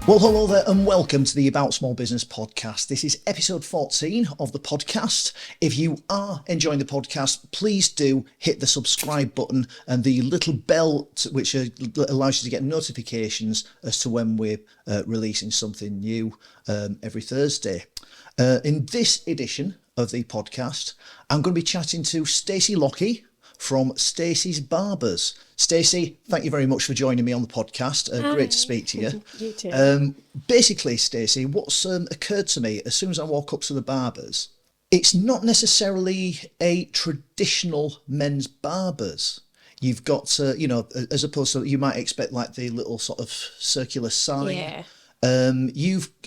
Well, hello there and welcome to the About Small Business podcast. This is episode 14 of the podcast. If you are enjoying the podcast, please do hit the subscribe button and the little bell which allows you to get notifications as to when we're releasing something new every Thursday. In this edition of the podcast, I'm going to be chatting to Stacey Lockey from Staceys Barbers. Stacey, thank you very much for joining me on the podcast. Great to speak to you. You too. Basically, Stacey, what's occurred to me as soon as I walk up to the barbers, it's not necessarily a traditional men's barbers. You've got, as opposed to, you might expect like the little sort of circular sign. Yeah.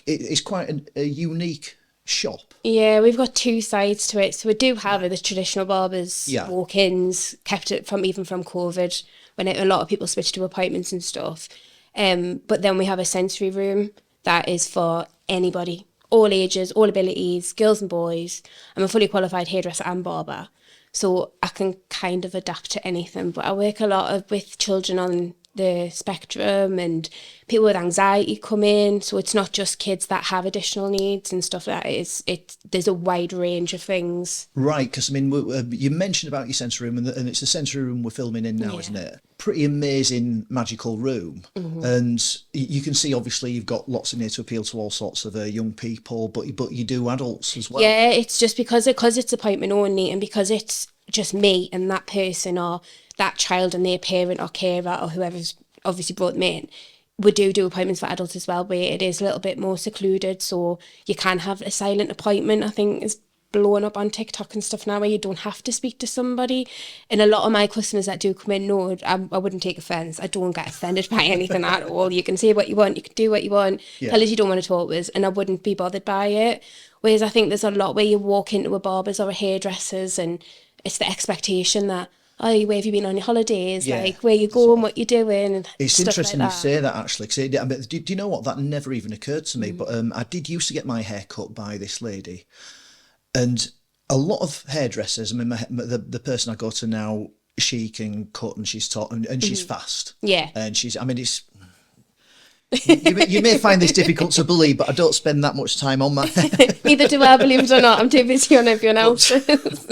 It's quite a unique shop. Yeah, we've got two sides to it. So we do have the traditional barbers, Yeah. walk-ins, kept it from COVID, when a lot of people switched to appointments and stuff. But then we have a sensory room that is for anybody, all ages, all abilities, girls and boys. I'm a fully qualified hairdresser and barber, so I can kind of adapt to anything. But I work a lot with children on the spectrum and people with anxiety come in, so it's not just kids that have additional needs and stuff like that. There's a wide range of things. Right, because I mean, you mentioned about your sensory room, and it's the sensory room we're filming in now, isn't it? Pretty amazing, magical room. Mm-hmm. And you can see, obviously, you've got lots in here to appeal to all sorts of young people, but you do adults as well. Yeah, it's just because it's appointment only, and because it's just me and that person or that child and their parent or carer or whoever's obviously brought them in. We do appointments for adults as well, where it is a little bit more secluded, so you can have a silent appointment. I think is blowing up on TikTok and stuff now, where you don't have to speak to somebody. And a lot of my customers that do come in know I wouldn't take offence. I don't get offended by anything at all. You can say what you want, you can do what you want, tell us you don't want to talk with us, and I wouldn't be bothered by it. Whereas I think there's a lot where you walk into a barber's or a hairdresser's and it's the expectation that, oh, where have you been on your holidays? Yeah. Like, where you going, what you're doing, and it's stuff interesting like you say that, actually. Cause do you know what? That never even occurred to me. But I did used to get my hair cut by this lady. And a lot of hairdressers, I mean, the person I go to now, she can cut and she's taught and she's fast. Yeah. And it's... you may find this difficult to believe, but I don't spend that much time on my hair. Neither do I, believe it or not. I'm too busy on everyone else's.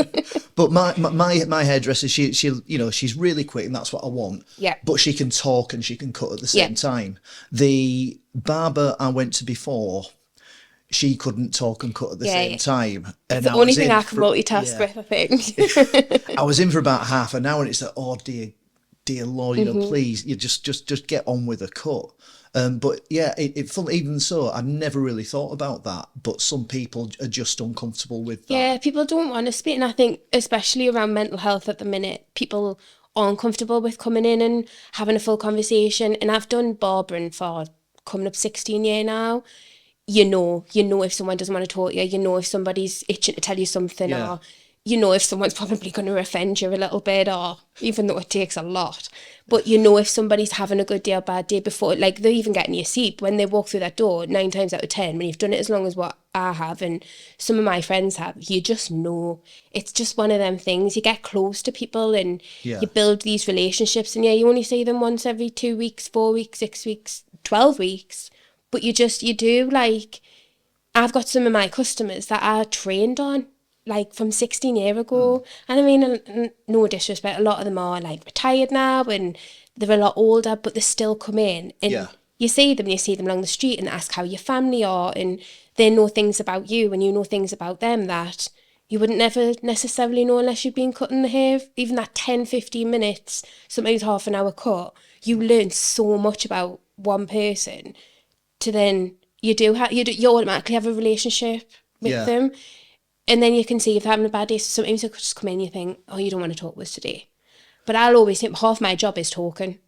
But my hairdresser, she's really quick, and that's what I want. Yeah. But she can talk and she can cut at the same time. The barber I went to before, she couldn't talk and cut at the same time. And it's the only thing I can multitask with, I think. I was in for about half an hour, and it's like, oh dear Lord, please, you just get on with the cut. But yeah, even so, I never really thought about that. But some people are just uncomfortable with that. Yeah, people don't want to speak, and I think especially around mental health at the minute, people aren't comfortable with coming in and having a full conversation. And I've done barbering for coming up 16 years now. You know if someone doesn't want to talk to you. You know if somebody's itching to tell you something, or you know if someone's probably going to offend you a little bit, or even though it takes a lot. But you know if somebody's having a good day or bad day before, like they're even getting your seat. When they walk through that door, 9 times out of 10, when you've done it as long as what I have and some of my friends have, you just know. It's just one of them things. You get close to people and you build these relationships. And you only see them once every 2 weeks, 4 weeks, 6 weeks, 12 weeks. But you do, like, I've got some of my customers that are trained on, like, from 16 years ago. And I mean, no disrespect, a lot of them are, like, retired now and they're a lot older, but they still come in. And you see them along the street and ask how your family are, and they know things about you and you know things about them that you wouldn't never necessarily know unless you've been cutting the hair. Even that 10, 15 minutes, sometimes half an hour cut, you learn so much about one person. To then you automatically have a relationship with them, and then you can see if they're having a bad day. So sometimes you could just come in and you think, oh, you don't want to talk with us today. But I'll always think half my job is talking,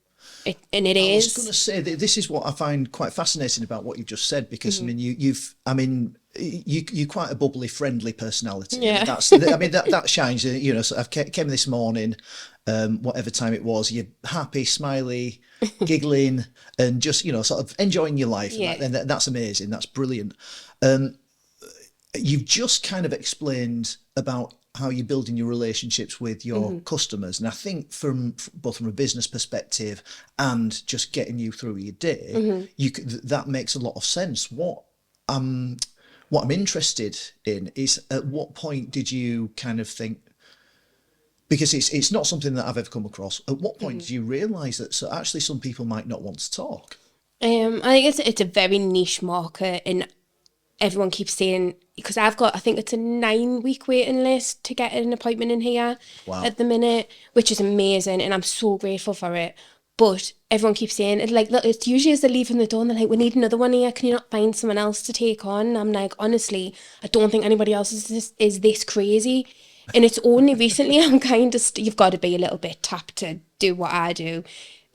I was going to say that this is what I find quite fascinating about what you've just said, because I mean you're quite a bubbly, friendly personality. Yeah. That shines. So I came this morning, whatever time it was, you're happy, smiley, giggling, and just sort of enjoying your life. Yeah. And that's amazing. That's brilliant. you've just kind of explained about how you're building your relationships with your customers. And I think from both from a business perspective and just getting you through your day, that makes a lot of sense. What I'm interested in is, at what point did you kind of think, because it's not something that I've ever come across, at what point did you realise that so actually some people might not want to talk? I think it's a very niche market, and everyone keeps saying, because I think it's a 9-week waiting list to get an appointment in here at the minute, which is amazing, and I'm so grateful for it. But everyone keeps saying, it's like, look, it's usually as they're leaving the door and they're like, we need another one here, can you not find someone else to take on? And I'm like, honestly, I don't think anybody else is this crazy. And it's only recently I'm kind of, you've got to be a little bit tapped to do what I do.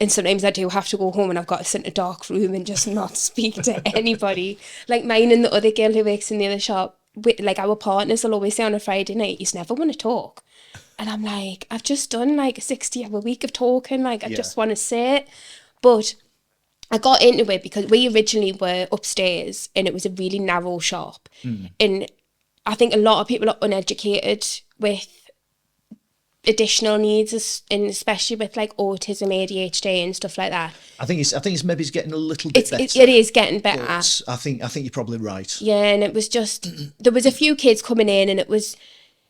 And sometimes I do have to go home and I've got to sit in a dark room and just not speak to anybody. Like mine and the other girl who works in the other shop, like our partners will always say on a Friday night, you never want to talk. And I'm like, I've just done like a 60-hour week of talking. Like, I just want to sit. But I got into it because we originally were upstairs and it was a really narrow shop. And I think a lot of people are uneducated with additional needs, and especially with like autism, ADHD and stuff like that. I think it's maybe getting a little bit better. It is getting better. But I think you're probably right. Yeah, and it was just, there was a few kids coming in and it was,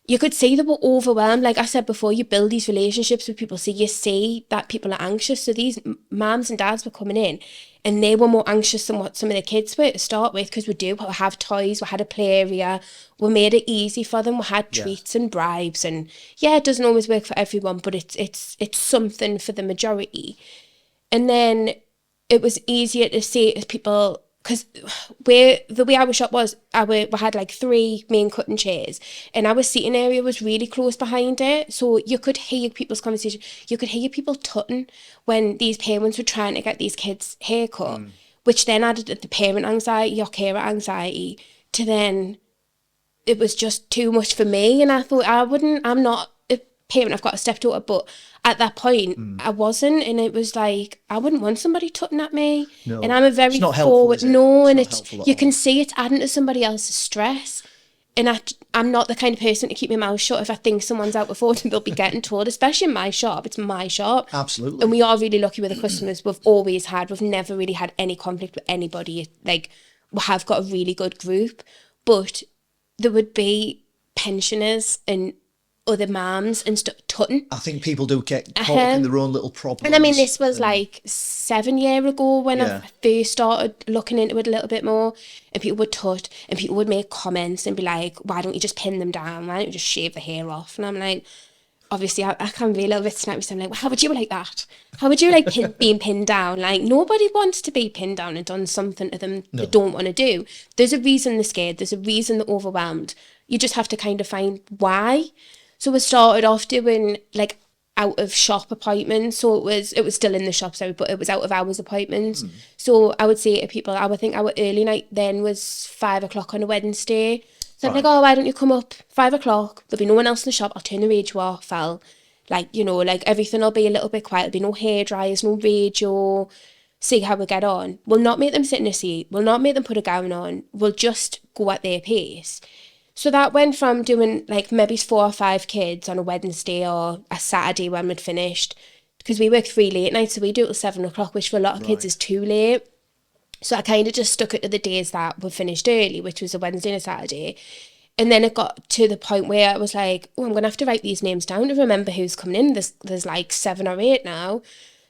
you could see they were overwhelmed. Like I said before, you build these relationships with people, so you see that people are anxious. So these mums and dads were coming in and they were more anxious than what some of the kids were to start with, because we have toys, we had a play area, we made it easy for them, we had treats and bribes, and it doesn't always work for everyone, but it's something for the majority. And then it was easier to say to people, because the way our shop was, we had like 3 main cutting chairs and our seating area was really close behind it. So you could hear people's conversation. You could hear people tutting when these parents were trying to get these kids' haircut, which then added the parent anxiety or carer anxiety to then, it was just too much for me. And I thought, I'm not a parent, I've got a stepdaughter, but at that point, I wasn't, and it was like, I wouldn't want somebody tutting at me. No, and I'm a very it's not forward, helpful, no, and it's you can see it's adding to somebody else's stress. And I'm not the kind of person to keep my mouth shut. If I think someone's out before, they'll be getting told, especially in my shop. It's my shop. Absolutely. And we are really lucky with the customers we've never really had any conflict with anybody. Like, we have got a really good group, but there would be pensioners and other mums and stuff tutting. I think people do get caught up in their own little problems. And I mean, this was like 7 years ago when I first started looking into it a little bit more, and people would tut and people would make comments and be like, why don't you just pin them down? Why don't you just shave the hair off? And I'm like, obviously I can be a little bit snappy, so I'm like, well, how would you like that? How would you like being pinned down? Like, nobody wants to be pinned down and done something to them they don't want to do. There's a reason they're scared. There's a reason they're overwhelmed. You just have to kind of find why. So we started off doing like out of shop appointments. So it was still in the shop, sorry, but it was out of hours appointments. So I would say to people, I would think our early night then was 5 o'clock on a Wednesday. So I'm like, oh, why don't you come up 5 o'clock? There'll be no one else in the shop. I'll turn the radio off. I'll like everything will be a little bit quiet. There'll be no hair dryers, no radio. See how we get on. We'll not make them sit in a seat. We'll not make them put a gown on. We'll just go at their pace. So that went from doing like maybe 4 or 5 kids on a Wednesday or a Saturday when we'd finished, because we work 3 late nights, so we do it till 7 o'clock, which for a lot of kids is too late. So I kind of just stuck it to the days that were finished early, which was a Wednesday and a Saturday. And then it got to the point where I was like, oh, I'm going to have to write these names down to remember who's coming in. There's like 7 or 8 now.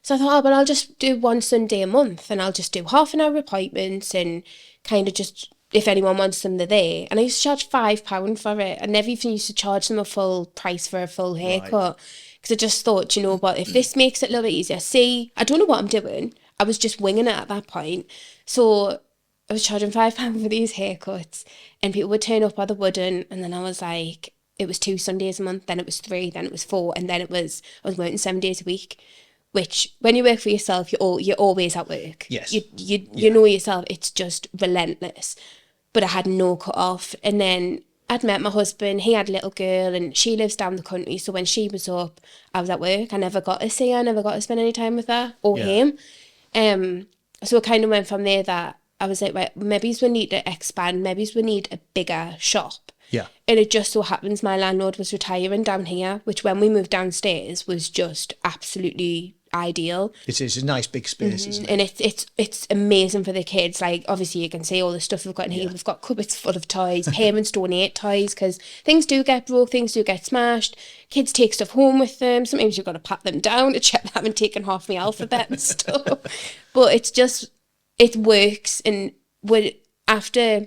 So I thought, oh, but I'll just do one Sunday a month and I'll just do half an hour appointments and kind of just, if anyone wants them, they're there. And I used to charge £5 for it. I never even used to charge them a full price for a full haircut. Because I just thought, you know what, if this makes it a little bit easier. See, I don't know what I'm doing. I was just winging it at that point. So I was charging £5 for these haircuts and people would turn up or they wouldn't. And then I was like, it was 2 Sundays a month, then it was 3, then it was 4, and then I was working 7 days a week. Which, when you work for yourself, you're always at work. Yes. You know yourself, it's just relentless. But I had no cut off. And then I'd met my husband, he had a little girl, and she lives down the country. So when she was up, I was at work. I never got to see her, I never got to spend any time with her or him. So it kind of went from there that I was like, right, maybe we need to expand, maybe we need a bigger shop. Yeah. And it just so happens my landlord was retiring down here, which when we moved downstairs was just absolutely ideal. It is a nice big space, isn't it? And it's amazing for the kids. Like, obviously you can see all the stuff we've got in here. We've got cupboards full of toys. Parents donate toys because things do get broke, things do get smashed. Kids take stuff home with them. Sometimes you've got to pat them down to check they haven't taken half my alphabet and stuff. But it's just, it works. And after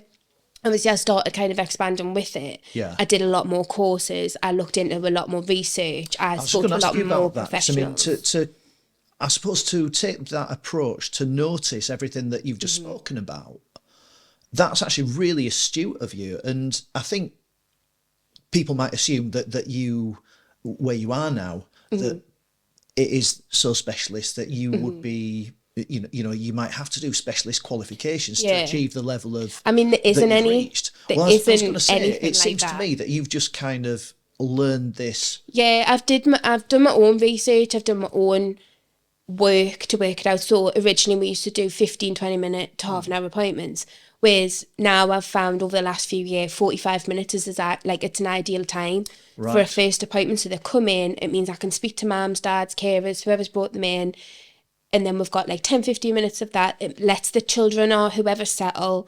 obviously I started kind of expanding with it. Yeah. I did a lot more courses. I looked into a lot more research. I spoke to a lot more professionals. I suppose to take that approach, to notice everything that you've just spoken about, that's actually really astute of you. And I think people might assume that you, where you are now, that it is so specialist that you would be, you know, you might have to do specialist qualifications to achieve the level of. I mean, there isn't any. Reached. There I was isn't going to say, anything it seems like to that. me that you've just kind of learned this. Yeah, I've done my own research. I've done my own work to work it out. So originally we used to do 15-20 minute to half an hour appointments, whereas now I've found over the last few years 45 minutes is like it's an ideal time for a first appointment. So they come in, it means I can speak to mums, dads, carers, whoever's brought them in, and then we've got like 10-15 minutes of that. It lets the children or whoever settle,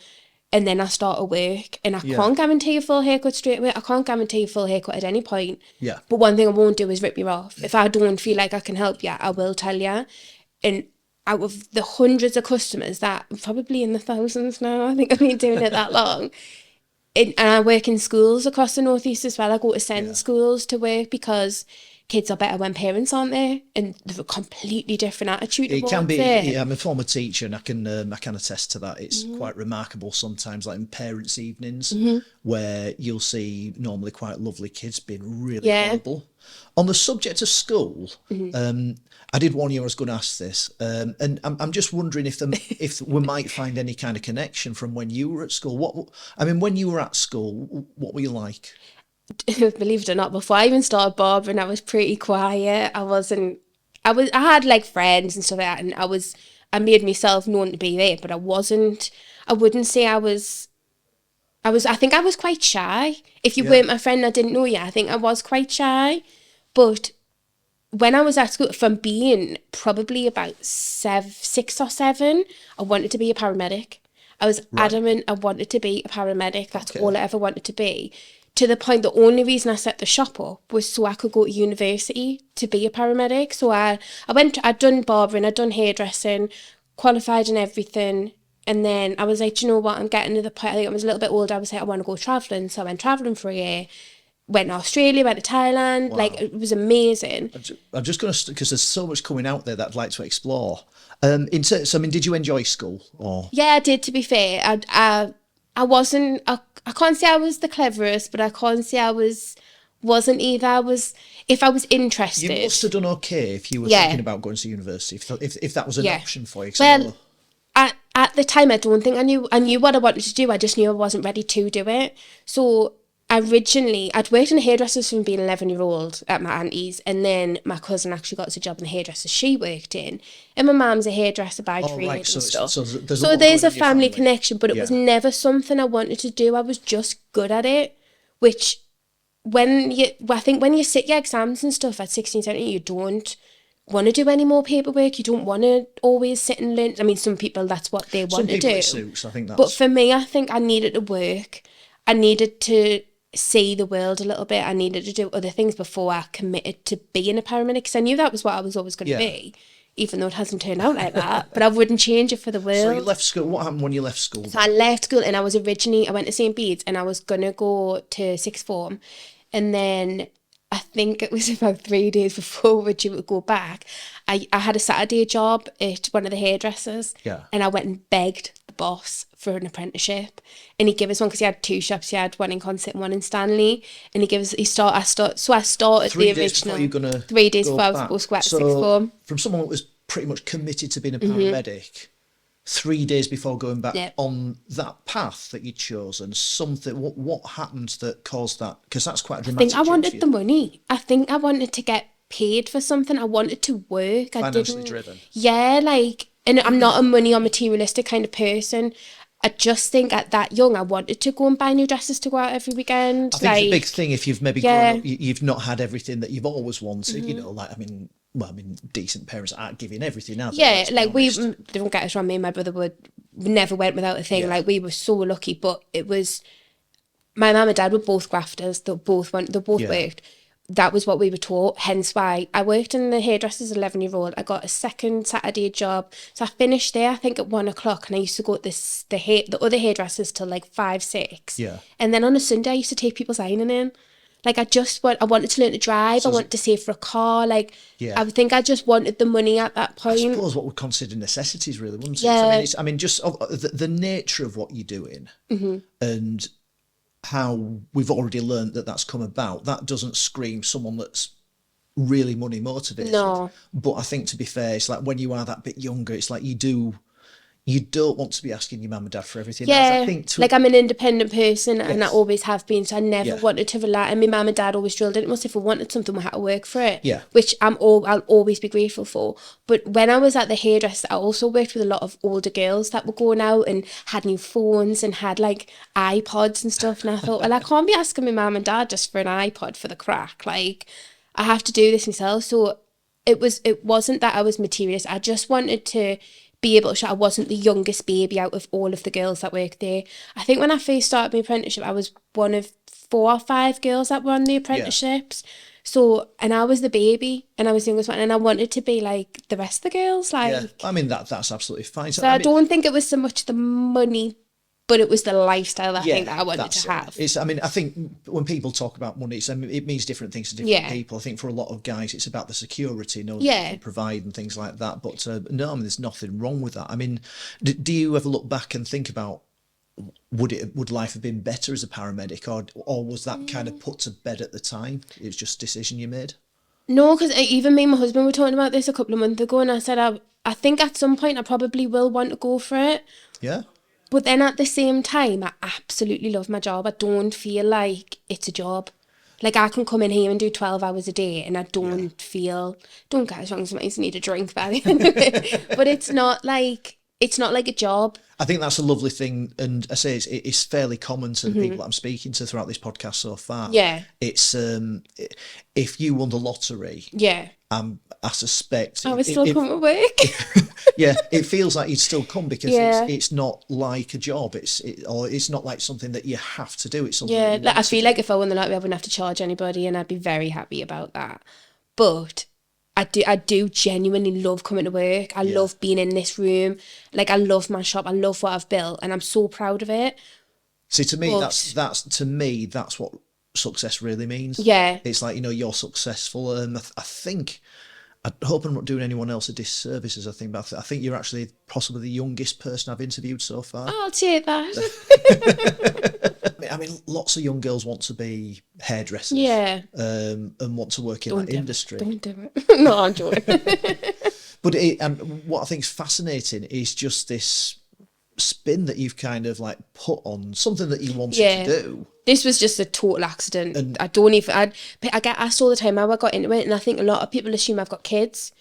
and then I start to work. And I can't guarantee a full haircut straight away. I can't guarantee a full haircut at any point. Yeah. But one thing I won't do is rip you off. If I don't feel like I can help you, I will tell you. And out of the hundreds of customers that, probably in the thousands now, I think I've been doing it that long. And I work in schools across the northeast as well. I go to send schools to work because kids are better when parents aren't there, and they've a completely different attitude towards It can be. it. Yeah, I'm a former teacher, and I can attest to that. It's quite remarkable sometimes, like in parents' evenings, where you'll see normally quite lovely kids being really horrible. On the subject of school, I did warn you I was going to ask this, and I'm just wondering if we might find any kind of connection from when you were at school. When you were at school, what were you like? Believe it or not, before I even started barbering, I was pretty quiet. I had like friends and stuff like that, and I made myself known to be there, but I wouldn't say I think I was quite shy. If you weren't my friend, I didn't know you, I think I was quite shy. But when I was at school, from being probably about 6 or 7, I wanted to be a paramedic. I was adamant I wanted to be a paramedic. That's all I ever wanted to be. To the point, the only reason I set the shop up was so I could go to university to be a paramedic. So I'd done barbering, I'd done hairdressing, qualified and everything. And then I was like, you know what, I'm getting to the point, I think I was a little bit older, I was like, I want to go travelling. So I went travelling for a year, went to Australia, went to Thailand. Wow. Like, it was amazing. I'm just going to, because there's so much coming out there that I'd like to explore. Did you enjoy school? Or? Yeah, I did, to be fair. I wasn't, I can't say I was the cleverest, but I can't say I wasn't either. If I was interested. You must have done okay if you were thinking about going to university, if that was an option for you. Well, at the time, I don't think I knew what I wanted to do. I just knew I wasn't ready to do it. So originally, I'd worked in hairdressers from being an 11-year-old at my auntie's, and then my cousin actually got us a job in the hairdresser she worked in, and my mum's a hairdresser by trade and stuff. So there's a family connection, but it was never something I wanted to do. I was just good at it, which I think when you sit your exams and stuff at 16, 17, you don't want to do any more paperwork. You don't want to always sit and learn. I mean, some people, that's what they want to do. Some people it suits, I think that's... But for me, I think I needed to work. I needed to see the world a little bit. I needed to do other things before I committed to being a paramedic, because I knew that was what I was always going to be, even though it hasn't turned out like that. But I wouldn't change it for the world. So you left school. What happened when you left school? So I left school, and I went to St. Bede's, and I was going to go to sixth form. And then I think it was about 3 days before we were due to go back, I had a Saturday job at one of the hairdressers. Yeah. And I went and begged the boss for an apprenticeship, and he gave us one because he had 2 shops. He had one in Consett and one in Stanley, and so I started the original 3 days before I was supposed to go back to sixth form. From someone that was pretty much committed to being a paramedic, 3 days before going back on that path that you'd chosen, what happened that caused that? Because that's quite a dramatic change. I think I wanted the money. I think I wanted to get paid for something. I wanted to work. Financially driven. Yeah, like, And I'm not a money or materialistic kind of person. I just think at that young, I wanted to go and buy new dresses to go out every weekend. I think it's a big thing if you've maybe grown up, you've not had everything that you've always wanted, you know, like, I mean, decent parents aren't giving everything out. Yeah, like don't get us wrong, me and my brother never went without a thing. Like we were so lucky, but it was, my mum and dad were both grafters. They both worked. That was what we were taught, hence why I worked in the hairdressers as an 11-year-old. I got a second Saturday job. So I finished there, I think, at 1 o'clock, and I used to go to the other hairdressers till like 5, 6. Yeah. And then on a Sunday, I used to take people's ironing in. Like I wanted to learn to drive. I wanted to save for a car. Like, I think I just wanted the money at that point. I suppose what we'd consider necessities, really, wouldn't it? Yeah. I mean, just the nature of what you're doing and how we've already learned that that's come about, that doesn't scream someone that's really money motivated. No. But I think, to be fair, it's like when you are that bit younger, it's like you don't want to be asking your mum and dad for everything. Yeah, I think like I'm an independent person and I always have been, so I never wanted to rely, and my mum and dad always drilled it. Most if we wanted something, we had to work for it, which I'll always be grateful for. But when I was at the hairdresser, I also worked with a lot of older girls that were going out and had new phones and had like iPods and stuff, and I thought, well, I can't be asking my mum and dad just for an iPod for the crack. Like, I have to do this myself. So it wasn't that I was materialist. I just wanted to be able to show I wasn't the youngest baby out of all of the girls that worked there. I think when I first started my apprenticeship, I was one of 4 or 5 girls that were on the apprenticeships. So, and I was the baby and I was the youngest one, and I wanted to be like the rest of the girls. Like, I mean, that's absolutely fine. So I don't think it was so much the money, but it was the lifestyle I think that I wanted to have. I think when people talk about money, it means different things to different people. I think for a lot of guys, it's about the security, that you can provide and things like that. But no, I mean, there's nothing wrong with that. I mean, do you ever look back and think about, would life have been better as a paramedic, or was that kind of put to bed at the time? It was just a decision you made? No, because even me and my husband were talking about this a couple of months ago, and I said, I think at some point I probably will want to go for it. Yeah. But then at the same time, I absolutely love my job. I don't feel like it's a job. Like, I can come in here and do 12 hours a day and I don't get us wrong, sometimes I need a drink by the end of it. But it's not like a job. I think that's a lovely thing. And I say it's fairly common to the people that I'm speaking to throughout this podcast so far. Yeah. It's, if you won the lottery. Yeah. I suspect I would still come to work. Yeah, it feels like you'd still come because it's not like a job. It's not like something that you have to do. It's something. Yeah, like I feel like if I won the lottery, I wouldn't have to charge anybody, and I'd be very happy about that. But I do genuinely love coming to work. I love being in this room. Like, I love my shop. I love what I've built, and I'm so proud of it. See, to me, that's what success really means. Yeah, it's like, you're successful, and I hope I'm not doing anyone else a disservice, as I think, but I think you're actually possibly the youngest person I've interviewed so far. Oh, I'll take that. I mean, lots of young girls want to be hairdressers. Yeah. And want to work in that industry. Don't do it. No, I'm joking. But what I think is fascinating is just this spin that you've kind of like put on something that you wanted to do. This was just a total accident. And I get asked all the time how I got into it, and I think a lot of people assume I've got kids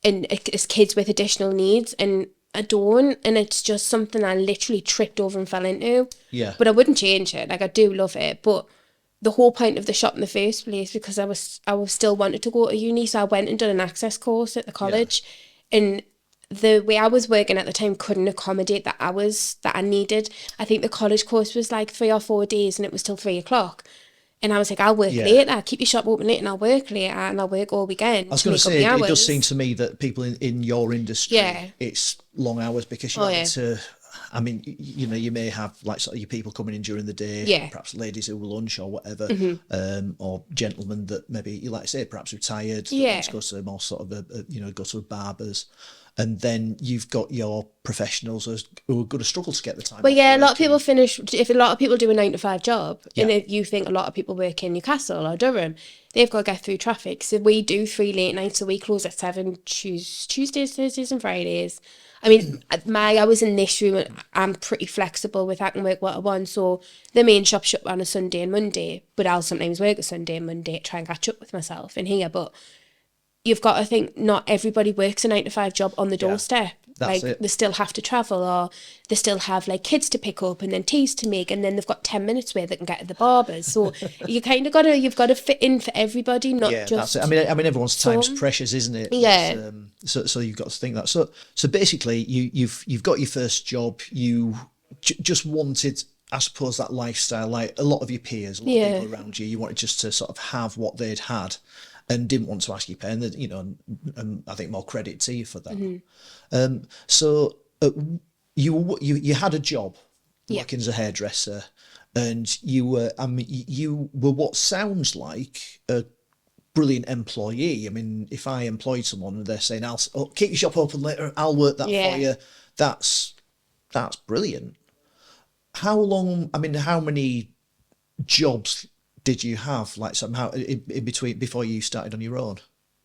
and it's kids with additional needs, and I don't, and it's just something I literally tripped over and fell into. Yeah. But I wouldn't change it. Like, I do love it, but the whole point of the shop in the first place, because I was still wanted to go to uni, so I went and done an access course at the college, and the way I was working at the time couldn't accommodate the hours that I needed. I think the college course was like 3 or 4 days and it was till 3 o'clock. And I was like, I'll work later, keep your shop open late, and I'll work later, and I'll work all weekend. I was going to say, it does seem to me that people in your industry, it's long hours because you have to, I mean, you may have like sort of your people coming in during the day, perhaps ladies who will lunch or whatever, or gentlemen that maybe, you like to say, perhaps retired, that want to go to more sort of, go to a barber's. And then you've got your professionals who are going to struggle to get the time. But a lot of people if a lot of people do a 9-to-5 job, and if you think a lot of people work in Newcastle or Durham, they've got to get through traffic. So we do 3 late nights a week, close at 7, Tuesdays, Thursdays and Fridays. I mean, my hours in this room, I'm pretty flexible with I can work what I want. So the main shop shut on a Sunday and Monday, but I'll sometimes work a Sunday and Monday to try and catch up with myself in here. But you've got to think not everybody works a 9-to-5 job on the doorstep. That's like it. they still have to travel, or they still have like kids to pick up and then teas to make, and then they've got 10 minutes where they can get to the barbers. So you've got to fit in for everybody, not Yeah, just that's it. I mean, everyone's time's some. precious, isn't it? Yeah. So you've got to think that. So basically, you've got your first job. You just wanted, I suppose, that lifestyle, like a lot of your peers, a lot of people around you. You wanted just to sort of have what they'd had, and didn't want to ask your pay. And and I think more credit to you for that. So you had a job working as a hairdresser, and you were what sounds like a brilliant employee. I mean, if I employed someone and they're saying, "I'll keep your shop open later, I'll work that for you," that's brilliant. How long? I mean, how many jobs did you have, like somehow in between before you started on your own?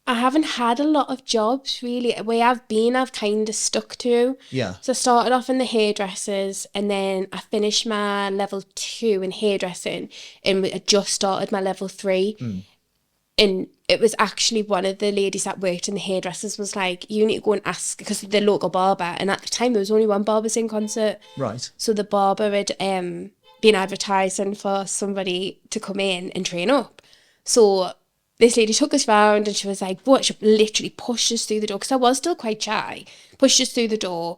I haven't had a lot of jobs really. Where I've kind of stuck to. Yeah. So I started off in the hairdressers, and then I finished my level 2 in hairdressing, and I just started my level 3. And it was actually one of the ladies that worked in the hairdressers was like, you need to go and ask, because the local barber, and at the time there was only one Barbers in concert. Right. So the barber had been advertising for somebody to come in and train up. So this lady took us round, and she was like, what? She literally pushed us through the door, because I was still quite shy, pushed us through the door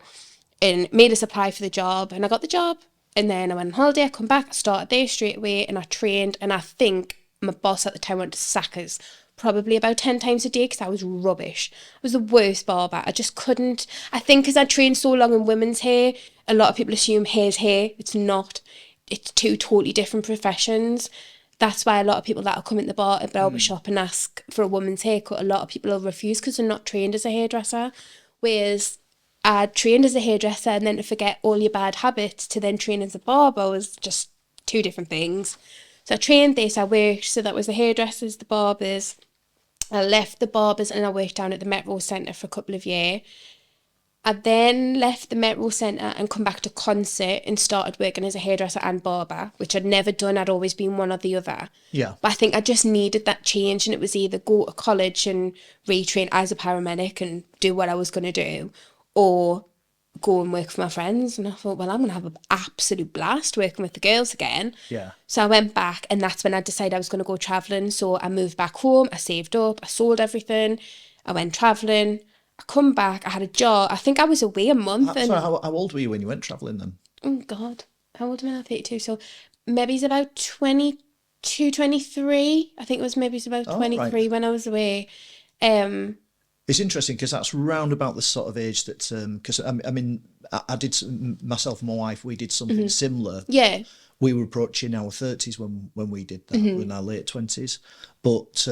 and made us apply for the job, and I got the job. And then I went on holiday, I come back, I started there straight away, and I trained, and I think my boss at the time wanted to sack us probably about 10 times a day because I was rubbish. I was the worst barber. I just couldn't. I think because I trained so long in women's hair, a lot of people assume hair's hair. It's not. It's two totally different professions. That's why a lot of people that'll come in the barber shop and ask for a woman's haircut, a lot of people will refuse because they're not trained as a hairdresser. Whereas I trained as a hairdresser, and then to forget all your bad habits to then train as a barber was just two different things. So I trained this, I worked, so that was the hairdressers, the barbers. I left the barbers and I worked down at the Met Road Centre for a couple of years. I then left the Met Road Centre and come back to concert and started working as a hairdresser and barber, which I'd never done. I'd always been one or the other. Yeah. But I think I just needed that change, and it was either go to college and retrain as a paramedic and do what I was going to do, or go and work for my friends. And I thought, well, I'm going to have an absolute blast working with the girls again. Yeah. So I went back, and that's when I decided I was going to go travelling. So I moved back home, I saved up, I sold everything, I went travelling. I come back, I had a job. I think I was away a month. How old were you when you went travelling then? Oh, God. How old am I now? 32. So maybe it's about 22, 23. I think it was maybe about 23 when I was away. It's interesting because that's round about the sort of age that, because I mean, I did, myself and my wife, we did something similar. Yeah. We were approaching our 30s when we did that, we were in our late 20s. But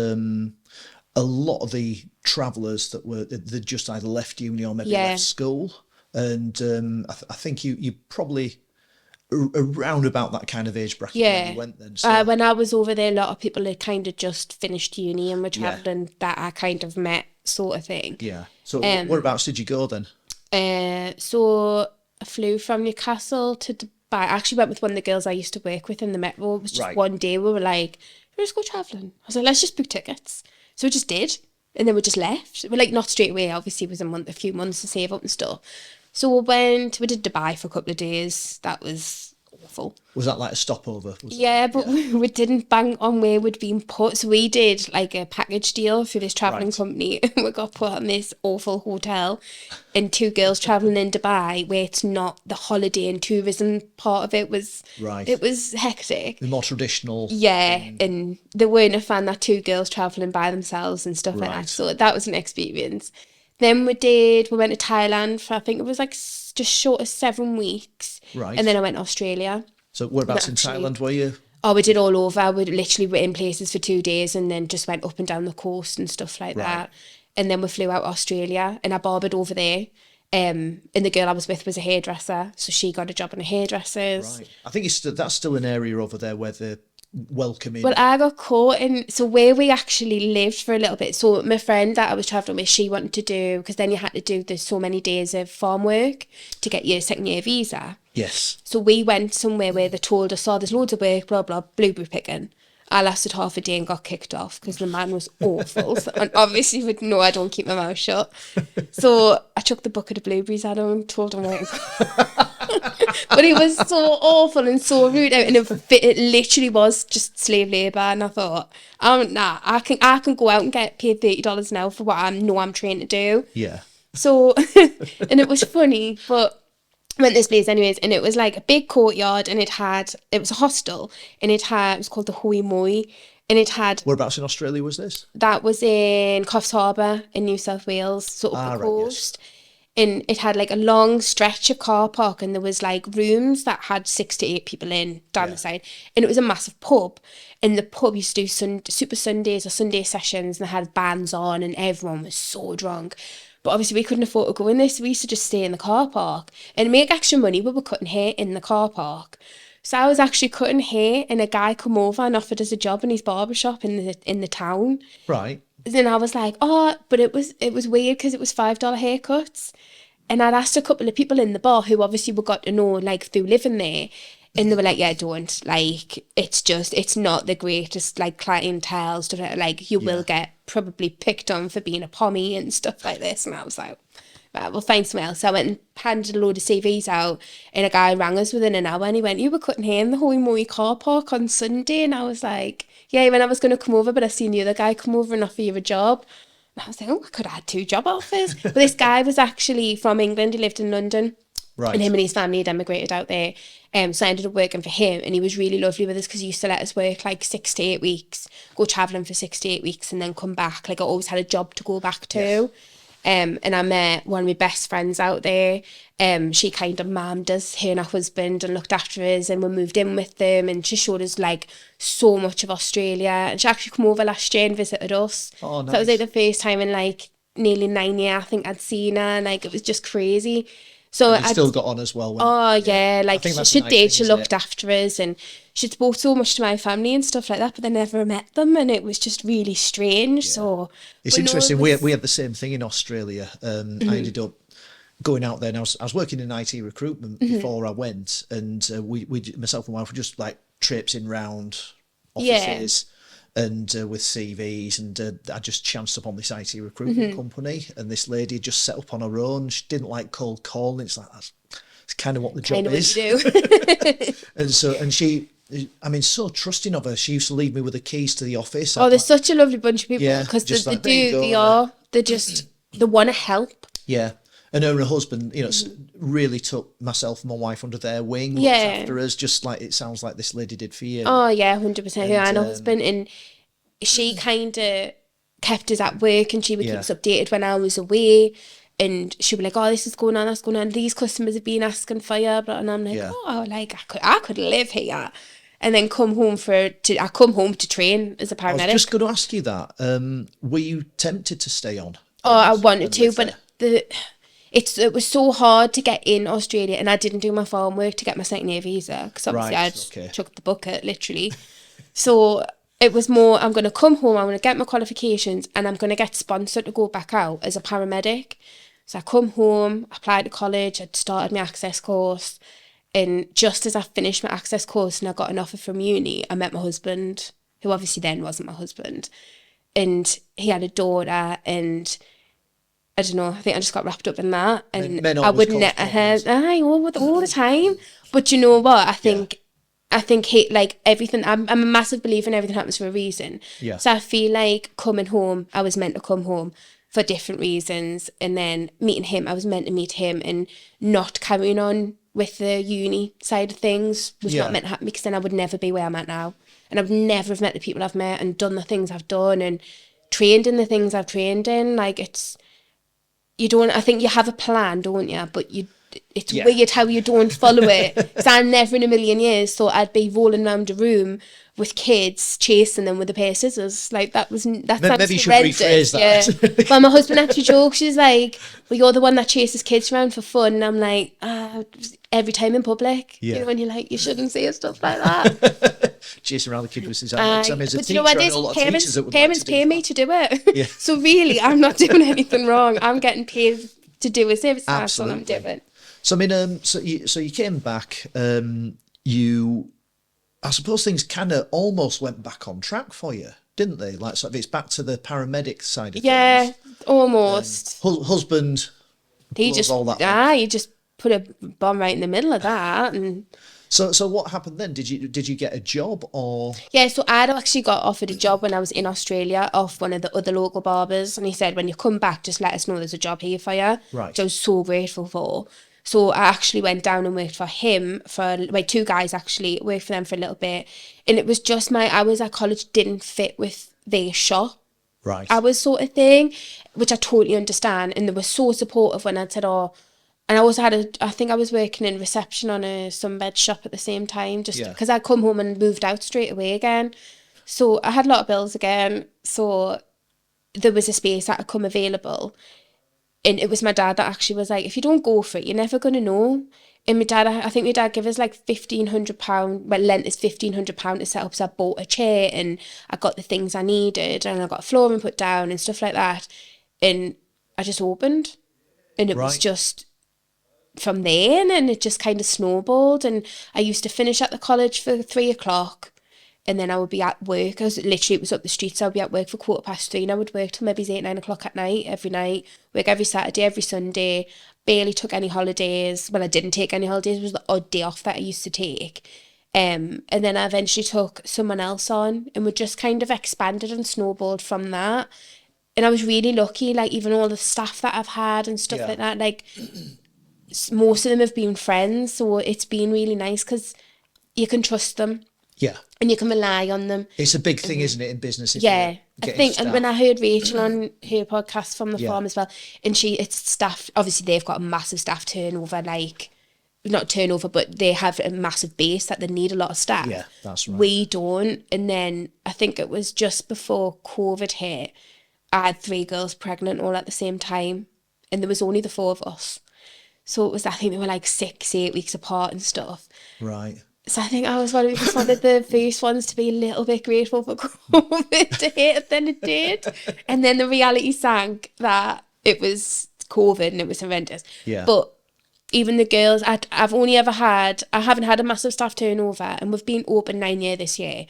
a lot of the travellers that were, they just either left uni or maybe left school. And I think you probably around about that kind of age bracket when you went then. So. When I was over there, a lot of people had kind of just finished uni and were travelling that I kind of met, sort of thing. Yeah. So whereabouts did you go then? So I flew from Newcastle to Dubai. I actually went with one of the girls I used to work with in the Metro. It was just one day we were like, let's go travelling. I was like, let's just book tickets. So we just did. And then we just left. We're like, not straight away, obviously it was a few months to save up and stuff. So we did Dubai for a couple of days. That was awful. Was that like a stopover? But we didn't bank on where we'd been put. So we did like a package deal through this travelling company, and we got put on this awful hotel, and two girls travelling in Dubai where it's not the holiday and tourism part of it was. Right. It was hectic. The more traditional. Yeah, and they weren't a fan that two girls travelling by themselves and stuff like that. So that was an experience. Then we went to Thailand for, I think it was like just short of 7 weeks. Right. And then I went to Australia. So whereabouts in Thailand were you? Oh, we did all over. We literally were in places for 2 days and then just went up and down the coast and stuff like that. And then we flew out to Australia, and I barbered over there. And the girl I was with was a hairdresser, so she got a job in a hairdresser's. Right. I think that's still an area over there where they're welcoming. Well, I got caught in, so where we actually lived for a little bit, so my friend that I was travelling with, she wanted to do, because then you had to do so many days of farm work to get your second year visa. Yes. So we went somewhere where they told us, oh, there's loads of work, blah, blah, blueberry picking. I lasted half a day and got kicked off because the man was awful. And obviously would know I don't keep my mouth shut. So I chucked the bucket of blueberries at him and told him where to go. But he was so awful and so rude. And it literally was just slave labour. And I thought, I can go out and get paid $30 an hour for what I know I'm trained to do. Yeah. So, and it was funny, but I went this place anyways, and it was like a big courtyard, and it was a hostel, and it was called the Hoi Moi, and it had... Whereabouts in Australia was this? That was in Coffs Harbour in New South Wales, so up the coast. Yes. And it had like a long stretch of car park, and there was like rooms that had 6 to 8 people in down the side, and it was a massive pub, and the pub used to do Super Sundays or Sunday sessions, and they had bands on, and everyone was so drunk. But obviously we couldn't afford to go in this, so we used to just stay in the car park and make extra money. We were cutting hair in the car park. So I was actually cutting hair, and a guy come over and offered us a job in his barber shop in the town. Right. And I was like, but it was weird because it was $5 haircuts. And I'd asked a couple of people in the bar who obviously we got to know like through living there. And they were like, yeah, don't. Like, it's not the greatest, like, clientele, stuff like you will get probably picked on for being a pommy and stuff like this. And I was like, right, we'll find somewhere else. So I went and handed a load of CVs out, and a guy rang us within an hour, and he went, you were cutting hair in the Hoi Moi car park on Sunday? And I was like, yeah, when I was going to come over, but I seen the other guy come over and offer you a job. And I was like, I could have had 2 job offers. But this guy was actually from England. He lived in London. Right. And him and his family had emigrated out there. So I ended up working for him, and he was really lovely with us because he used to let us work like 6 to 8 weeks, go travelling for 6 to 8 weeks, and then come back. Like, I always had a job to go back to. Yes. And I met one of my best friends out there. She kind of mammed us, her and her husband, and looked after us, and we moved in with them, and she showed us like so much of Australia. And she actually came over last year and visited us. Oh, nice. So that was like the first time in like nearly 9 years I think I'd seen her, and like it was just crazy. So I still got on as well. Like she did. She looked after us, and she spoke so much to my family and stuff like that. But I never met them, and it was just really strange. Yeah. So it's interesting. We had the same thing in Australia. I ended up going out there, and I was working in IT recruitment before I went, and we myself and my wife were just like traipsing round offices. And with CVs, and I just chanced upon this IT recruitment company, and this lady just set up on her own. She didn't like cold calling. It's like that's kind of what the job is. And she, I mean, so trusting of her. She used to leave me with the keys to the office. They're such a lovely bunch of people because they want to help. Yeah. And her and her husband, really took myself and my wife under their wing, looked after us, just like it sounds like this lady did for you. Oh, yeah, 100%. Her and her husband. And she kind of kept us at work, and she would keep us updated when I was away. And she'd be like, this is going on, that's going on. These customers have been asking for you. And I'm like, I could live here. And then come home to train as a paramedic. I was just going to ask you that. Were you tempted to stay on? I wanted to, but it was so hard to get in Australia, and I didn't do my farm work to get my second year visa because obviously I just chucked the bucket, literally. So it was more, I'm going to come home, I'm going to get my qualifications, and I'm going to get sponsored to go back out as a paramedic. So I come home, applied to college, I'd started my access course, and just as I finished my access course and I got an offer from uni, I met my husband, who obviously then wasn't my husband, and he had a daughter, and I don't know, I think I just got wrapped up in that, and I wouldn't all the time. But you know what? I think he, like, everything, I'm a massive believer in everything happens for a reason. Yeah. So I feel like coming home, I was meant to come home for different reasons, and then meeting him, I was meant to meet him, and not carrying on with the uni side of things was not meant to happen, because then I would never be where I'm at now, and I would never have met the people I've met and done the things I've done and trained in the things I've trained in. Like, I think you have a plan, don't you? But it's weird how you don't follow it. Because I never in a million years thought I'd be rolling around a room with kids, chasing them with a pair of scissors. Like, that's maybe you should rephrase that. Yeah. Well, my husband actually jokes, she's like, well, you're the one that chases kids around for fun. And I'm like, every time in public. Yeah. When you're like, you shouldn't say stuff like that. Chasing around the kid with scissors. I mean, as a teacher, I know a lot of teachers that would parents like to pay me to do it. Yeah. So really, I'm not doing anything wrong. I'm getting paid to do a service. That's what I'm doing. So I mean, so you came back. I suppose things kind of almost went back on track for you, didn't they? Like, sort of, it's back to the paramedic side of Yeah, things. almost. Husband He blows just, all that on. you just put a bomb right in the middle of that. And So what happened then? Did you get a job or? yeah, so I'd actually got offered a job when I was in Australia off one of the other local barbers. And he said, when you come back, just let us know there's a job here for you. Right. Which I was so grateful for. So I actually went down and worked for him two guys actually, worked for them for a little bit. And it was just my hours at college didn't fit with their shop. Right. Hours sort of thing, which I totally understand. And they were so supportive when I said, oh, and I also I think I was working in reception on a sunbed shop at the same time, just because I'd come home and moved out straight away again. So I had a lot of bills again. So there was a space that had come available. And it was my dad that actually was like, if you don't go for it, you're never going to know. And I think my dad gave us like £1,500, well, lent us £1,500 to set up. So I bought a chair and I got the things I needed and I got flooring put down and stuff like that. And I just opened. And it was just from there, and then it just kind of snowballed. And I used to finish at the college for 3:00. And then I would be at work. It was up the street, so I'd be at work for 3:15. And I would work till maybe 8, 9 o'clock at night, every night. Work every Saturday, every Sunday. Barely took any holidays. Well, I didn't take any holidays. It was the odd day off that I used to take. And then I eventually took someone else on, and we just kind of expanded and snowballed from that. And I was really lucky, like even all the staff that I've had and stuff like that, like most of them have been friends. So it's been really nice because you can trust them. Yeah. And you can rely on them. It's a big thing, isn't it, in business? Yeah. I think, and when I heard Rachel on her podcast from the farm as well, and it's staff, obviously they've got a massive staff turnover, like, not turnover, but they have a massive base that they need a lot of staff. Yeah, that's right. We don't. And then I think it was just before COVID hit, I had 3 girls pregnant all at the same time. And there was only the 4 of us. So it was, I think they were like 6, 8 weeks apart and stuff. Right. So I think I was one of the first ones to be a little bit grateful for COVID to hit, than it did. And then the reality sank that it was COVID and it was horrendous. Yeah. But even the girls, I haven't had a massive staff turnover, and we've been open 9 years this year.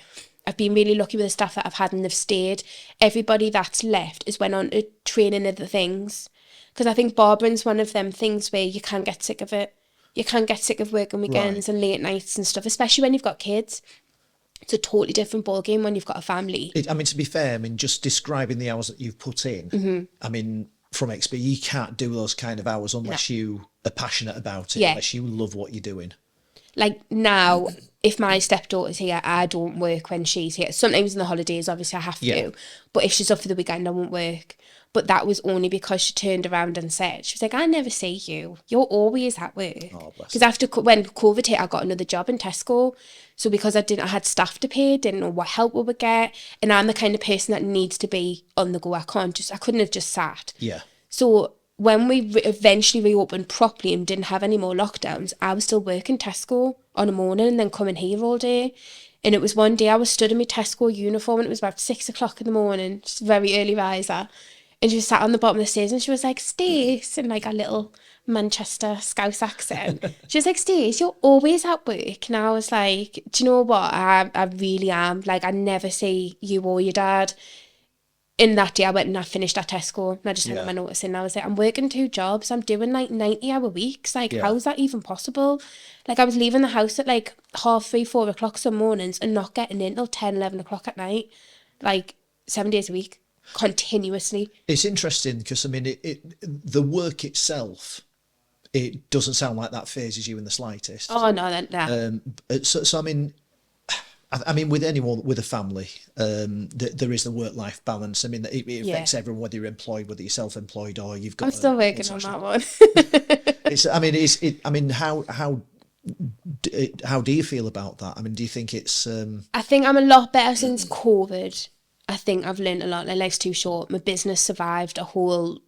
I've been really lucky with the staff that I've had, and they've stayed. Everybody that's left has went on to training other things. Because I think barbering's one of them things where you can get sick of it. You can get sick of working weekends and late nights and stuff, especially when you've got kids. It's a totally different ballgame when you've got a family. To be fair, just describing the hours that you've put in, from experience, you can't do those kind of hours unless you are passionate about it, unless you love what you're doing. Like now, if my stepdaughter's here, I don't work when she's here. Sometimes in the holidays, obviously I have to. But if she's up for the weekend, I won't work. But that was only because she turned around and said, she was like, I never see you. You're always at work. Because when COVID hit, I got another job in Tesco. So because I had staff to pay, didn't know what help we would get. And I'm the kind of person that needs to be on the go. I couldn't have just sat. Yeah. So when we eventually reopened properly and didn't have any more lockdowns, I was still working Tesco on a morning and then coming here all day. And it was one day I was stood in my Tesco uniform and it was about 6 o'clock in the morning, just a very early riser. And she was sat on the bottom of the stairs and she was like, Stace, in like a little Manchester Scouse accent. She was like, Stace, you're always at work. And I was like, do you know what? I really am. Like, I never see you or your dad. In that day, I went and I finished at Tesco and I just handed my notice in. I was like, I'm working 2 jobs. I'm doing like 90-hour weeks. Like, how's that even possible? Like, I was leaving the house at like 3:30, 4 o'clock some mornings and not getting in till 10, 11 o'clock at night. Like, 7 days a week. Continuously. It's interesting because the work itself, it doesn't sound like that phases you in the slightest. Oh no, no. With anyone with a family, there is the work-life balance. It affects everyone, whether you're employed, whether you're self-employed, or you've got. I'm still working on that one. How do you feel about that? Do you think it's? I think I'm a lot better since COVID. I think I've learned a lot. My life's too short. My business survived a whole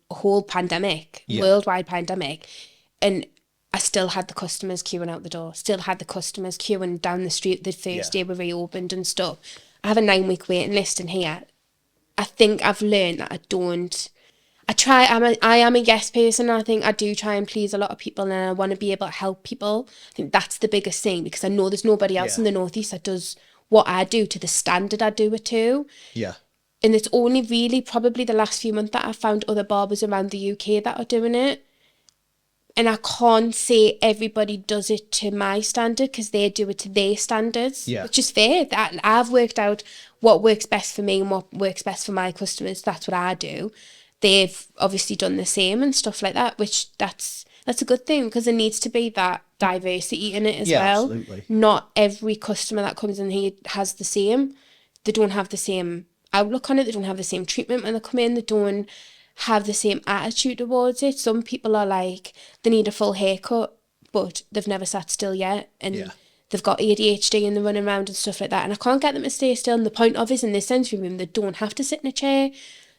pandemic, worldwide pandemic, and I still had the customers queuing out the door. Still had the customers queuing down the street the first day we reopened and stuff. I have a 9-week waiting list in here. I think I've learned that I am a yes person. I think I do try and please a lot of people, and I want to be able to help people. I think that's the biggest thing, because I know there's nobody else in the Northeast that does what I do to the standard I do it to. Yeah. And it's only really probably the last few months that I've found other barbers around the UK that are doing it. And I can't say everybody does it to my standard, because they do it to their standards, which is fair. I've worked out what works best for me and what works best for my customers. That's what I do. They've obviously done the same and stuff like that, which that's a good thing, because there needs to be that diversity in it as well. Absolutely. Not every customer that comes in here has the same. They don't have the same outlook on it. They don't have the same treatment when they come in. They don't have the same attitude towards it. Some people are like, they need a full haircut, but they've never sat still yet, and they've got ADHD and they're running around and stuff like that, and I can't get them to stay still. And the point of it is, in this sensory room, they don't have to sit in a chair.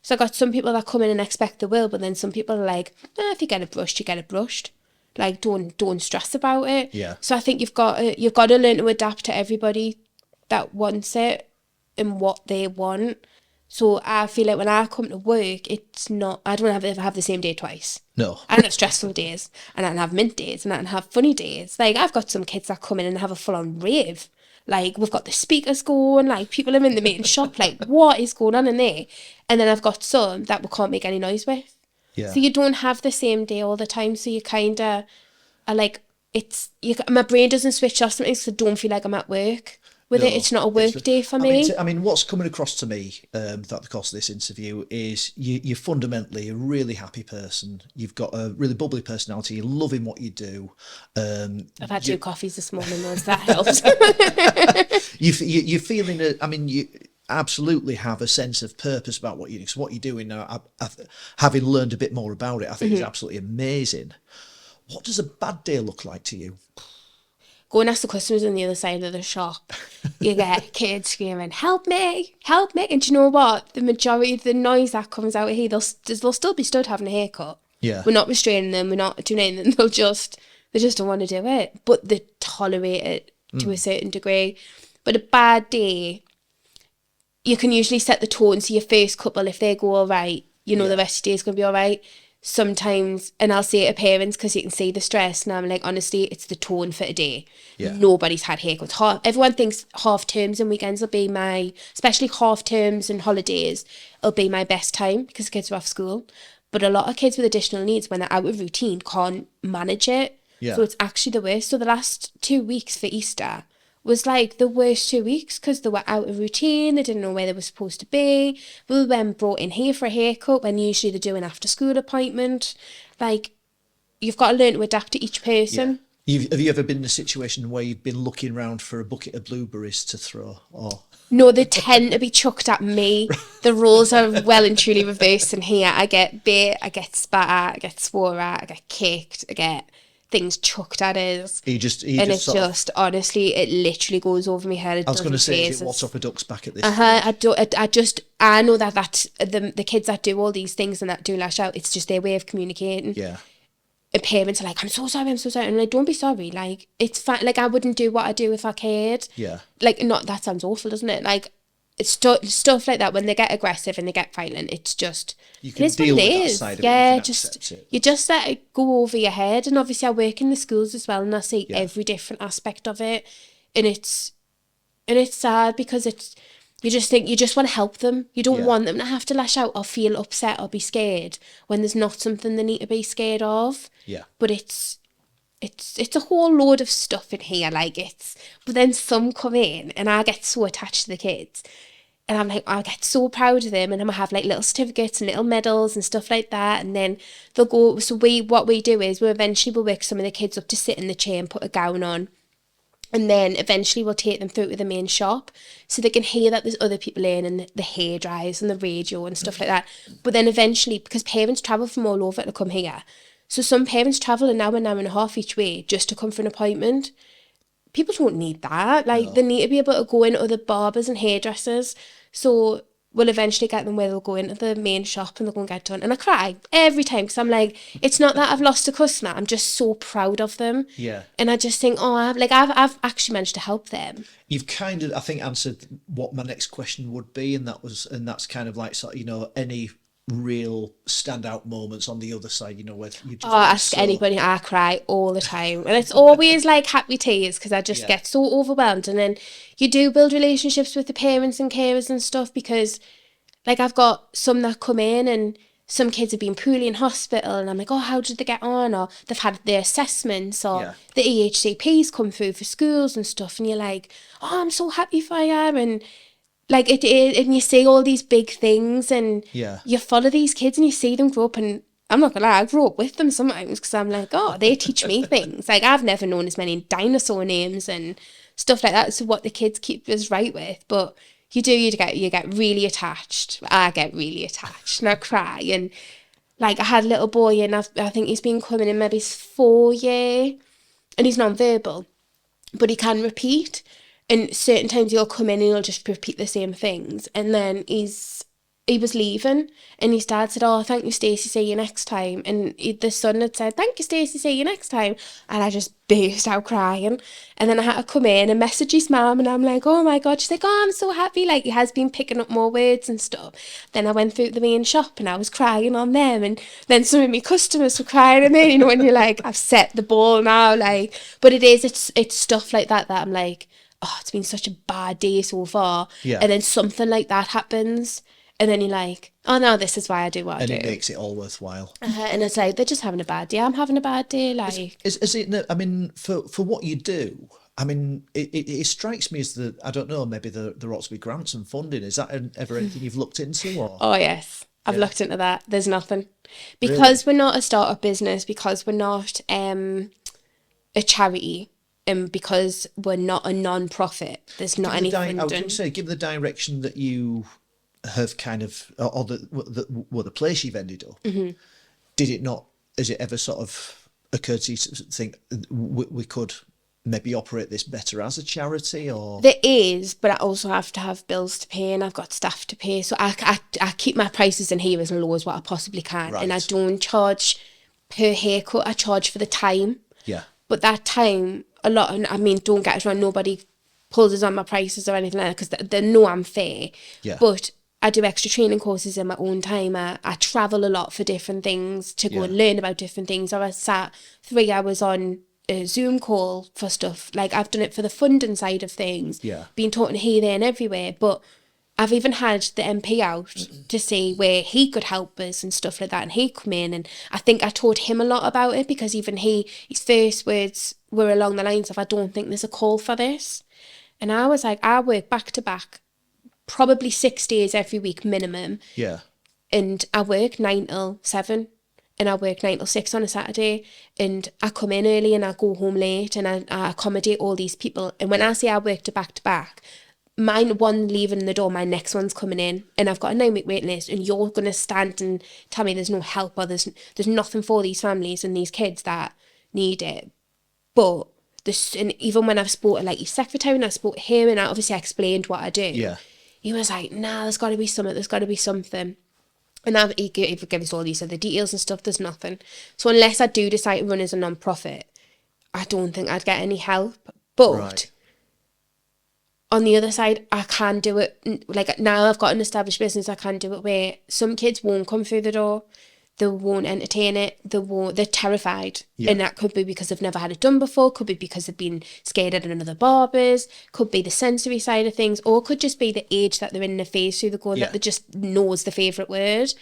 So I got some people that come in and expect they will, but then some people are like, if you get it brushed, you get it brushed. Like, don't stress about it. Yeah. So I think you've got to learn to adapt to everybody that wants it and what they want. So I feel like when I come to work, it's not, I don't have the same day twice. No. I don't have stressful days, and I don't have mint days, and I don't have funny days. Like, I've got some kids that come in and have a full-on rave. Like, we've got the speakers going, like, people are in the main shop, like, what is going on in there? And then I've got some that we can't make any noise with. Yeah. So you don't have the same day all the time, so you kind of are like, my brain doesn't switch off something, so I don't feel like I'm at work with it. It's not a work day for me. I mean, what's coming across to me throughout the course of this interview is you're fundamentally a really happy person. You've got a really bubbly personality. You're loving what you do. I've had 2 coffees this morning, though, so that helps. You're feeling, you absolutely have a sense of purpose about what you do. So what you're doing now, having learned a bit more about it, I think is absolutely amazing. What does a bad day look like to you? Go and ask the customers on the other side of the shop. You get kids screaming, help me, help me. And do you know what? The majority of the noise that comes out of here, they'll still be stood having a haircut. Yeah. We're not restraining them. We're not doing anything. They just don't want to do it. But they tolerate it to a certain degree. But a bad day, you can usually set the tone. So your first couple, if they go all right, the rest of the day is going to be all right. Sometimes, and I'll say it to parents because you can see the stress, and I'm like, honestly, it's the tone for today. Nobody's had haircuts. Everyone thinks half terms and weekends will be especially half terms and holidays, it'll be my best time because the kids are off school. But a lot of kids with additional needs, when they're out of routine, can't manage it. So it's actually the worst. So the last 2 weeks for Easter was like the worst 2 weeks because they were out of routine. They didn't know where they were supposed to be. We were then brought in here for a haircut when usually they do an after school appointment. Like, you've got to learn to adapt to each person. Have you ever been in a situation where you've been looking around for a bucket of blueberries to throw? Or no, they tend to be chucked at me. The roles are well and truly reversed in here. I get bit, I get spat at, I get swore at, I get kicked, I get things chucked at us. Honestly, it literally goes over my head. I was going to say, is it what's up a duck's back at this stage? I know that the kids that do all these things and that do lash out, it's just their way of communicating. Yeah. And parents are like, I'm so sorry. And I'm like, don't be sorry. Like, it's fine. Like, I wouldn't do what I do if I cared. Yeah. Like, that sounds awful, doesn't it? Like, it's stuff like that, when they get aggressive and they get violent, it's just, you can deal with that side of it. You just let it go over your head. And obviously I work in the schools as well, and I see every different aspect of it, and it's sad because you just think you just want to help them. You don't want them to have to lash out or feel upset or be scared when there's not something they need to be scared of. But it's a whole load of stuff in here, but then some come in and I get so attached to the kids, and I'm like, I get so proud of them, and I'm gonna have like little certificates and little medals and stuff like that. And then they'll go, so what we do is we'll work some of the kids up to sit in the chair and put a gown on, and then eventually we'll take them through to the main shop so they can hear that there's other people in, and the hair dryers and the radio and stuff like that. But then eventually, because parents travel from all over to come here, so some parents travel an hour and a half each way just to come for an appointment. People don't need that. They need to be able to go in other barbers and hairdressers. So we'll eventually get them where they'll go into the main shop and they'll go and get done. And I cry every time because I'm like, it's not that I've lost a customer. I'm just so proud of them. Yeah. And I just think, I've actually managed to help them. You've kind of, I think, answered what my next question would be, and that's kind of like, any real standout moments on the other side, you know, where you just ask anybody. I cry all the time, and it's always like happy tears because I just get so overwhelmed. And then you do build relationships with the parents and carers and stuff, because like I've got some that come in and some kids have been poorly in hospital, and I'm like, oh, how did they get on? Or they've had their assessments, or the EHCPs come through for schools and stuff, and you're like, oh, I'm so happy for you. And like it is, and you see all these big things, and you follow these kids and you see them grow up. And I'm not gonna lie, I grew up with them sometimes because I'm like, oh, they teach me things. Like I've never known as many dinosaur names and stuff like that. So what the kids keep us right with, but you get really attached. I get really attached and I cry. And like I had a little boy, and I think he's been coming in maybe his 4 year, and he's non-verbal, but he can repeat. And certain times he'll come in and he'll just repeat the same things. And then he was leaving, and his dad said, oh, thank you, Stacey, see you next time. And the son had said, thank you, Stacey, see you next time. And I just burst out crying. And then I had to come in and message his mum, and I'm like, oh my God. She's like, oh, I'm so happy. Like, he has been picking up more words and stuff. Then I went through the main shop and I was crying on them. And then some of my customers were crying on me, you know, and you're like, I've set the ball now. Like, but it's stuff like that I'm like, oh, it's been such a bad day so far. And then something like that happens. And then you're like, oh no, this is why I do what I do. And it makes it all worthwhile. And it's like, they're just having a bad day. I'm having a bad day. Like, is it? I mean, for what you do, I mean, it strikes me as that, I don't know, maybe there ought to be grants and funding. Is that ever anything you've looked into? Or? Oh yes, I've looked into that. There's nothing, because we're not a startup business, because we're not a charity, and because we're not a non-profit. There's not any funding. I was going to say, given the direction that you have kind of, or the place you've ended up, did it not, has it ever sort of occurred to you to think we could maybe operate this better as a charity? Or there is, but I also have to have bills to pay, and I've got staff to pay, so I keep my prices in here as low as what I possibly can. And I don't charge per haircut, I charge for the time. But that time, a lot, I mean, don't get us wrong, nobody pulls us on my prices or anything like that, because they know I'm fair. But I do extra training courses in my own time. I travel a lot for different things, to go and learn about different things. Or I sat 3 hours on a Zoom call for stuff. Like, I've done it for the funding side of things. Been taught here, there and everywhere. But I've even had the MP out to see where he could help us and stuff like that. And he'd come in, and I think I taught him a lot about it, because even his first words were along the lines of, I don't think there's a call for this. And I was like, I work back to back, probably 6 days every week minimum. And I work 9 till 7, and I work 9 till 6 on a Saturday, and I come in early and I go home late, and I accommodate all these people. And when I say I work to back, mine one leaving the door, my next one's coming in, and I've got a 9-week waiting list, and you're going to stand and tell me there's no help, or there's nothing for these families and these kids that need it. But and even when I've spoken, like, his secretary, and I spoke to him, and I obviously explained what I do, he was like, nah, there's got to be something. And he gives us all these other details and stuff. There's nothing. So unless I do decide to run as a non-profit, I don't think I'd get any help. But on the other side, I can do it. Like, now I've got an established business, I can do it where some kids won't come through the door. They won't entertain it. They're terrified. And that could be because they've never had it done before. Could be because they've been scared at another barber's. Could be the sensory side of things. Or it could just be the age that they're in the phase through the going that they just knows the favourite word.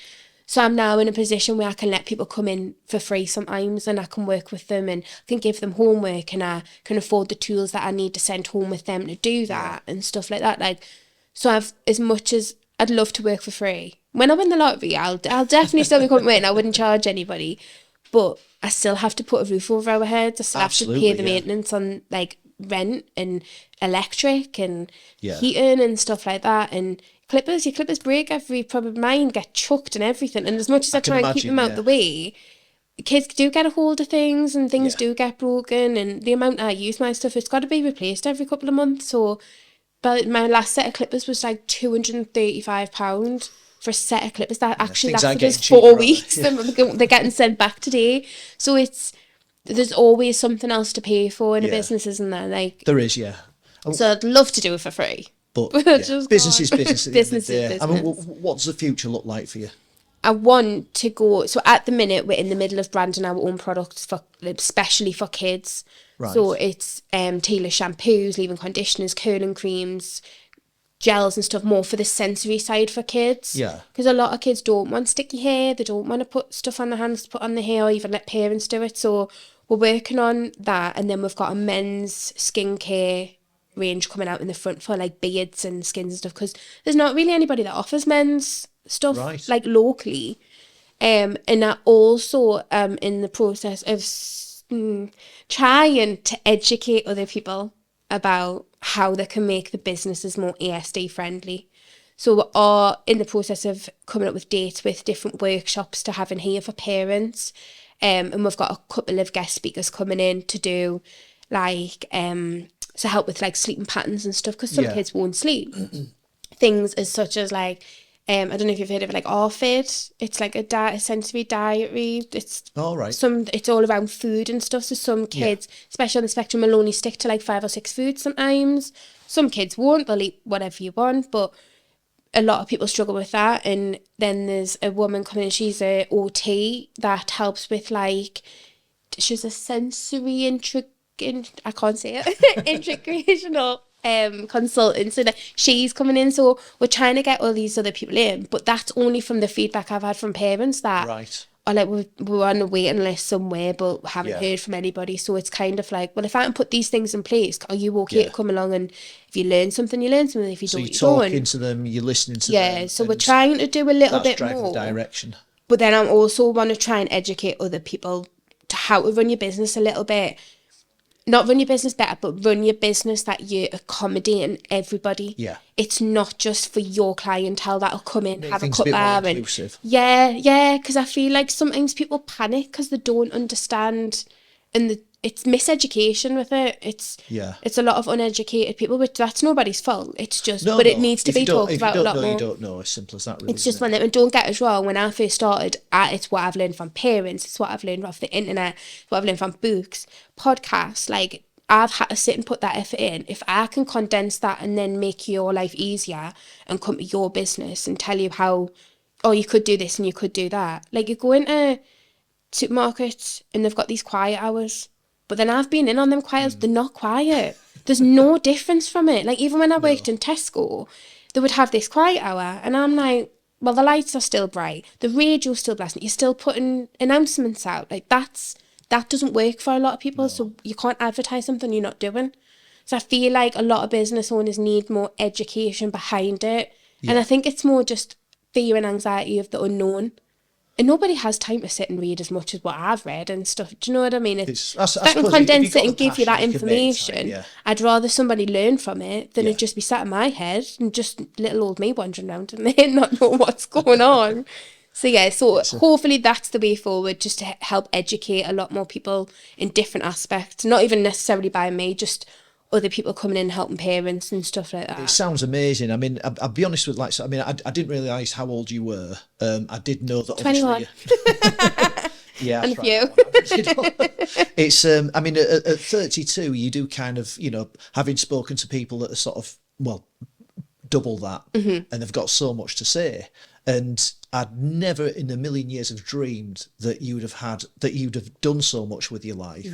So I'm now in a position where I can let people come in for free sometimes, and I can work with them, and I can give them homework, and I can afford the tools that I need to send home with them to do that and stuff like that. Like, so as much as I'd love to work for free, when I win the lottery, I'll definitely still be coming in. I wouldn't charge anybody, but I still have to put a roof over our heads. I still have to pay the maintenance on, like, rent and electric and heating and stuff like that. And your clippers break every, probably mine get chucked and everything. And as much as I try and keep them out the way, kids do get a hold of things, and things do get broken. And the amount I use my stuff, it's got to be replaced every couple of months. So, but my last set of clippers was like £235 for a set of clippers. That actually lasted us 4 weeks. They're getting sent back today. So there's always something else to pay for in a business, isn't there? Like, there is, So I'd love to do it for free. But business is business. Business is business. I mean, what does the future look like for you? I want to go, so at the minute we're in the middle of branding our own products for, especially for kids. Right. So it's tailored shampoos, leave-in conditioners, curling creams, gels and stuff, more for the sensory side for kids. Yeah. Because a lot of kids don't want sticky hair, they don't want to put stuff on their hands to put on their hair, or even let parents do it. So we're working on that, and then we've got a men's skincare range coming out in the front for like beards and skins and stuff, because there's not really anybody that offers men's stuff like locally. And I also in the process of trying to educate other people about how they can make the businesses more ASD friendly. So we are in the process of coming up with dates with different workshops to have in here for parents. And we've got a couple of guest speakers coming in to do like to help with like sleeping patterns and stuff, because some kids won't sleep. Things as such as like I don't know if you've heard of it, like ORFID. It's like a sensory diary. It's it's all around food and stuff. So some kids, especially on the spectrum, will only stick to like 5 or 6 foods sometimes. Some kids won't, they'll eat whatever you want, but a lot of people struggle with that. And then there's a woman coming in, she's a OT that helps with like, she's a sensory I can't say it, integrational consultant. So that she's coming in. So we're trying to get all these other people in, but that's only from the feedback I've had from parents that are like, we're on a waiting list somewhere, but haven't heard from anybody. So it's kind of like, well, if I can put these things in place, are you okay to come along? And if you learn something, you learn something. If you don't, you don't. So you're talking to them, you're listening to them. Yeah, so we're trying to do a little bit more. The direction. But then I also want to try and educate other people to how to run your business a little bit. Not run your business better, but run your business that you're accommodating everybody. Yeah. It's not just for your clientele that'll come in, have a cup there. Because I feel like sometimes people panic because they don't understand, and it's miseducation with it. It's a lot of uneducated people, which that's nobody's fault. It's just, it needs to be talked about a lot more. You don't know, as simple as that, really. It's just one of them, and don't get us wrong, when I first started, it's what I've learned from parents, it's what I've learned off the internet, it's what I've learned from books, podcasts, like, I've had to sit and put that effort in. If I can condense that and then make your life easier and come to your business and tell you how, you could do this and you could do that. Like, you go into supermarkets and they've got these quiet hours. But then I've been in on them quiet hours, they're not quiet. There's no difference from it. Like, even when I worked in Tesco, they would have this quiet hour. And I'm like, well, the lights are still bright. The radio's still blasting. You're still putting announcements out. Like, that doesn't work for a lot of people. So you can't advertise something you're not doing. So I feel like a lot of business owners need more education behind it. And I think it's more just fear and anxiety of the unknown. And nobody has time to sit and read as much as what I've read and stuff. Do you know what I mean? If I can condense it and give you that information, I'd rather somebody learn from it than it just be sat in my head and just little old me wandering around and not know what's going on. So hopefully that's the way forward, just to help educate a lot more people in different aspects, not even necessarily by me, just other people coming in helping parents and stuff like that. It sounds amazing. I mean, I'll be honest with I didn't realise how old you were. I did know that 21. Yeah, and a few. It's at 32 you do kind of, having spoken to people that are sort of, double that, and they've got so much to say. And I'd never in a million years have dreamed that you'd have done so much with your life,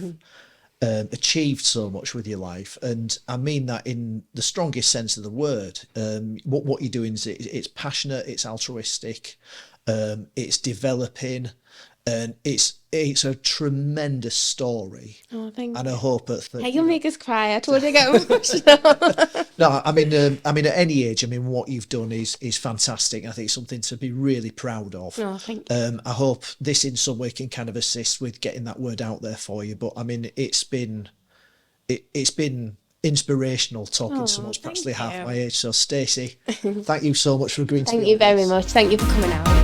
achieved so much with your life. And I mean that in the strongest sense of the word. What you're doing is it's passionate, it's altruistic, it's developing, and it's a tremendous story. Oh, thank you. And I hope that you'll make us cry. I told you to get emotional. No, I mean at any age, what you've done is fantastic. I think it's something to be really proud of. Oh, thank you. I hope this in some way can kind of assist with getting that word out there for you. But it's been inspirational talking to someone who's practically half my age. So Stacey, thank you so much for agreeing to be on Thank you very much. Thank you for coming out.